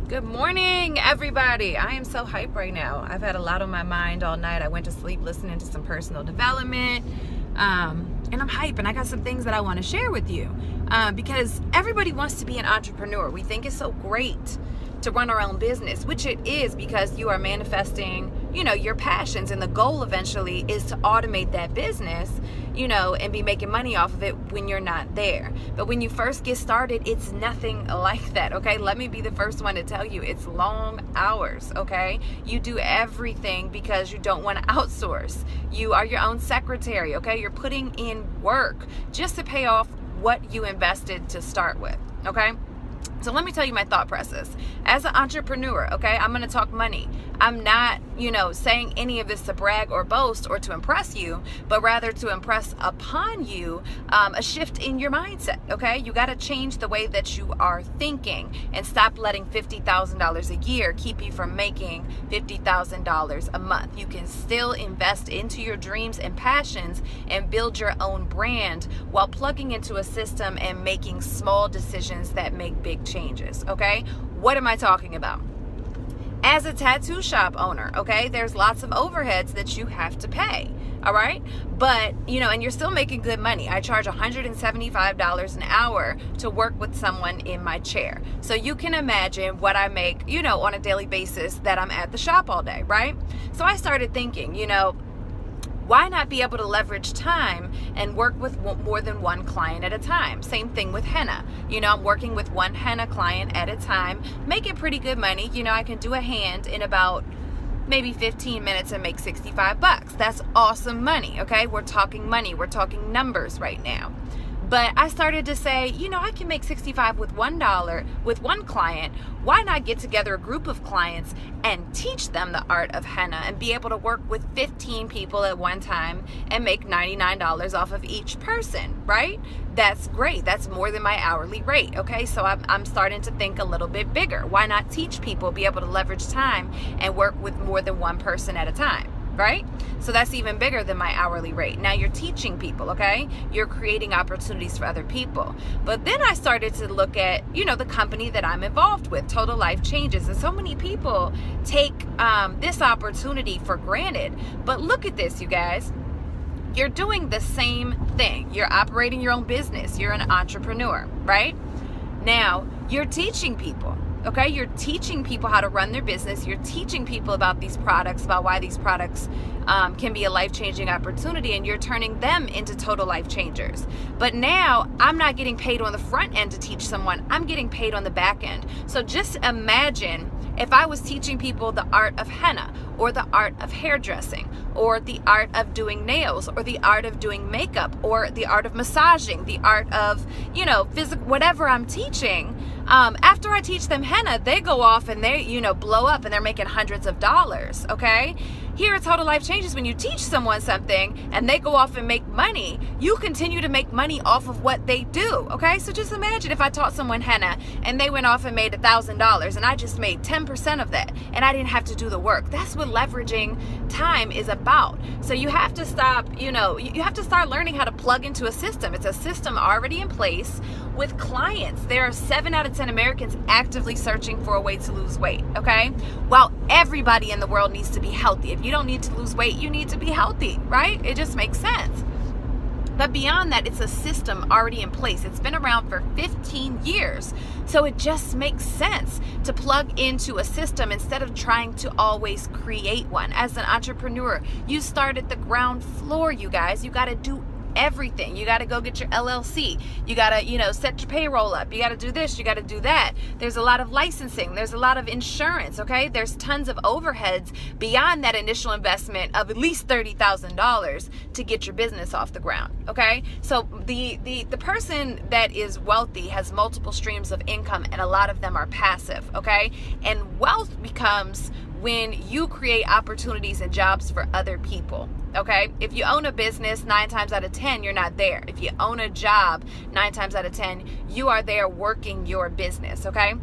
Good morning, everybody. I am so hyped right now. I've had a lot on my mind all night. I went to sleep listening to some personal development, and I'm hyped, and I got some things that I want to share with you because everybody wants to be an entrepreneur. We think it's so great to run our own business, which it is because you are manifesting, your passions, and the goal eventually is to automate that business, and be making money off of it when you're not there. But when you first get started, it's nothing like that, okay? Let me be the first one to tell you, it's long hours, okay? You do everything because you don't want to outsource. You are your own secretary, okay? You're putting in work just to pay off what you invested to start with, okay? So let me tell you my thought process. As an entrepreneur, okay, I'm going to talk money. I'm not, saying any of this to brag or boast or to impress you, but rather to impress upon you a shift in your mindset, okay? You got to change the way that you are thinking and stop letting $50,000 a year keep you from making $50,000 a month. You can still invest into your dreams and passions and build your own brand while plugging into a system and making small decisions that make big changes, okay? What am I talking about? As a tattoo shop owner, okay, there's lots of overheads that you have to pay, all right? But, and you're still making good money. I charge $175 an hour to work with someone in my chair. So you can imagine what I make, on a daily basis that I'm at the shop all day, right? So I started thinking, why not be able to leverage time and work with more than one client at a time? Same thing with henna. I'm working with one henna client at a time, making pretty good money. I can do a hand in about maybe 15 minutes and make 65 bucks. That's awesome money, okay? We're talking money. We're talking numbers right now. But I started to say, I can make 65 with $1 with one client. Why not get together a group of clients and teach them the art of henna and be able to work with 15 people at one time and make $99 off of each person, right? That's great. That's more than my hourly rate, okay? So I'm starting to think a little bit bigger. Why not teach people, be able to leverage time and work with more than one person at a time? Right? So that's even bigger than my hourly rate. Now you're teaching people, okay? You're creating opportunities for other people. But then I started to look at, the company that I'm involved with, Total Life Changes. And so many people take this opportunity for granted. But look at this, you guys. You're doing the same thing. You're operating your own business. You're an entrepreneur, right? Now you're teaching people. Okay, you're teaching people how to run their business. You're teaching people about these products, about why these products can be a life-changing opportunity, and you're turning them into total life changers. But now I'm not getting paid on the front end to teach someone. I'm getting paid on the back end. So just imagine if I was teaching people the art of henna, or the art of hairdressing, or the art of doing nails, or the art of doing makeup, or the art of massaging, the art of, physical, whatever I'm teaching. After I teach them henna, they go off and they, blow up and they're making hundreds of dollars, okay? Here at Total Life Changes, when you teach someone something and they go off and make money, you continue to make money off of what they do, okay? So just imagine if I taught someone henna and they went off and made $1,000 and I just made 10% of that and I didn't have to do the work. That's what leveraging time is about. So you have to stop, you have to start learning how to plug into a system. It's a system already in place with clients. There are 7 out of 10 Americans actively searching for a way to lose weight, okay? While everybody in the world needs to be healthy. If you don't need to lose weight, you need to be healthy, right? It just makes sense. But beyond that, it's a system already in place. It's been around for 15 years. So it just makes sense to plug into a system instead of trying to always create one. As an entrepreneur, you start at the ground floor, you guys. You got to do everything. You got to go get your LLC. You got to, set your payroll up. You got to do this. You got to do that. There's a lot of licensing. There's a lot of insurance, okay? There's tons of overheads beyond that initial investment of at least $30,000 to get your business off the ground, okay? So the person that is wealthy has multiple streams of income, and a lot of them are passive, okay? And wealth becomes when you create opportunities and jobs for other people, okay? If you own a business, 9 times out of 10, you're not there. If you own a job, 9 times out of 10, you are there working your business, okay?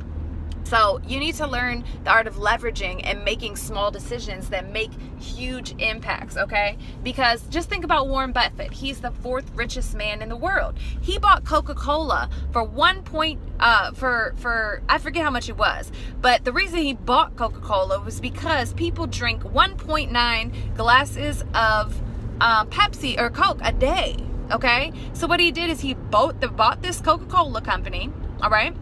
So you need to learn the art of leveraging and making small decisions that make huge impacts, okay? Because just think about Warren Buffett. He's the 4th richest man in the world. He bought Coca-Cola for I forget how much it was, but the reason he bought Coca-Cola was because people drink 1.9 glasses of Pepsi or Coke a day, okay? So what he did is he bought this Coca-Cola company, all right?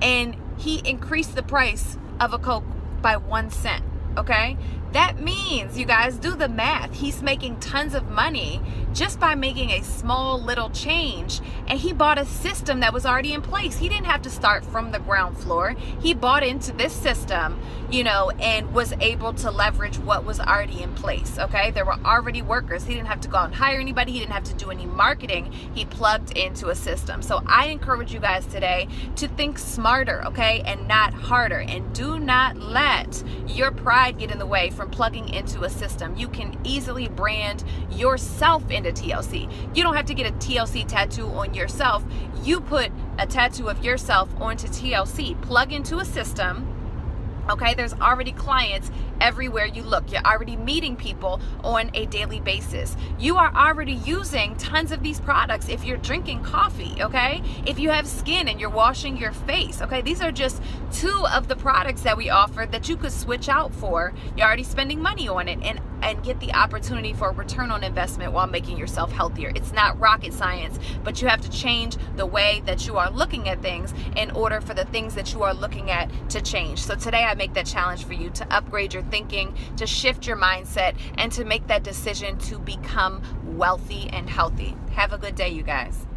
And he increased the price of a Coke by 1 cent, okay? That means, you guys, do the math. He's making tons of money just by making a small little change. And he bought a system that was already in place. He didn't have to start from the ground floor. He bought into this system, you know, and was able to leverage what was already in place, okay? There were already workers. He didn't have to go out and hire anybody. He didn't have to do any marketing. He plugged into a system. So I encourage you guys today to think smarter, okay, and not harder. And do not let your pride get in the way from plugging into a system. You can easily brand yourself into TLC. You don't have to get a TLC tattoo on yourself. You put a tattoo of yourself onto TLC. Plug into a system. Okay, there's already clients everywhere you look. You're already meeting people on a daily basis. You are already using tons of these products if you're drinking coffee, okay? If you have skin and you're washing your face, okay? These are just 2 of the products that we offer that you could switch out for. You're already spending money on it and get the opportunity for a return on investment while making yourself healthier. It's not rocket science, but you have to change the way that you are looking at things in order for the things that you are looking at to change. So today I make that challenge for you to upgrade your thinking, to shift your mindset, and to make that decision to become wealthy and healthy. Have a good day, you guys.